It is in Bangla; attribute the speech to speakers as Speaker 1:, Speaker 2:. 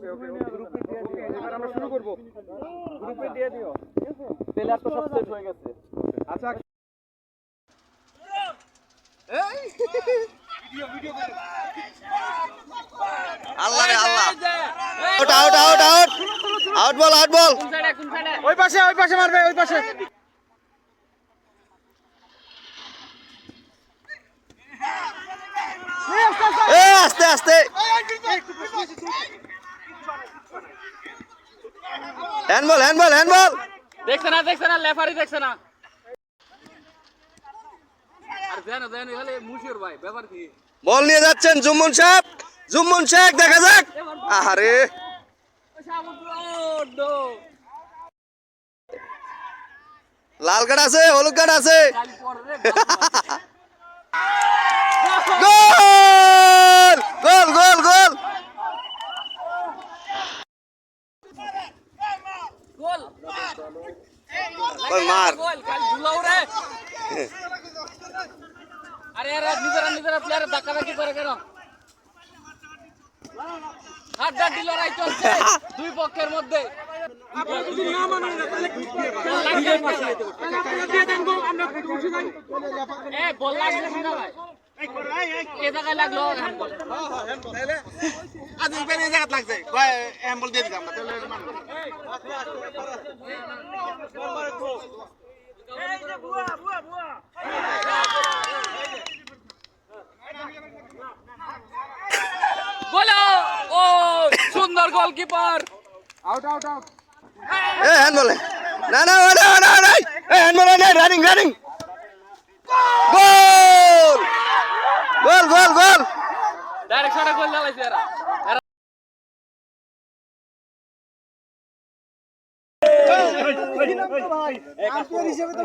Speaker 1: এবার আমরা শুরু করব।
Speaker 2: গ্রুপে দিয়ে দিও। প্লেয়ার তো সব সেট হয়ে গেছে।
Speaker 1: আচ্ছা এই ভিডিও
Speaker 3: আল্লাহ রে Allah out out out out out ball
Speaker 2: কোন সাইডে
Speaker 1: ওই পাশে মারবে ওই পাশে
Speaker 3: এ আস্তে আস্তে হ্যান্ডবল
Speaker 2: দেখছ না লেফারি দেখছ না আর জানো হলে মুশির ভাই ব্যাপার কি
Speaker 3: বল নিয়ে যাচ্ছেন জুম্মন শেখ দেখা যাক আরে লাল কার্ড আছে হলুদ কার্ড আছে গোল গোল গোল গোল
Speaker 2: গোল
Speaker 3: ওই মার
Speaker 2: গোল কাল ঝুলাও রে আরে আরে নিজেরা প্লেয়ার ধাক্কাধাক্কি করে কেন হাড্ডা লড়াই চলছে দুই পক্ষের মধ্যে বল লাগলে না ভাই এ জায়গায় লাগলো হ্যান্ডবল
Speaker 1: আজ এই জায়গা লাগছে ভাই হ্যান্ডবল দিয়ে দিলাম তাহলে মানব এই যে বুয়া
Speaker 2: বলো ও সুন্দর গোলকিপার
Speaker 1: আউট
Speaker 3: এ হ্যান্ডবল না এ হ্যান্ডবল না রানিং গোল
Speaker 2: ডাইরেক্ট শটে গোল লাগাইছে এরা
Speaker 1: ভাই আর হিসেবে তো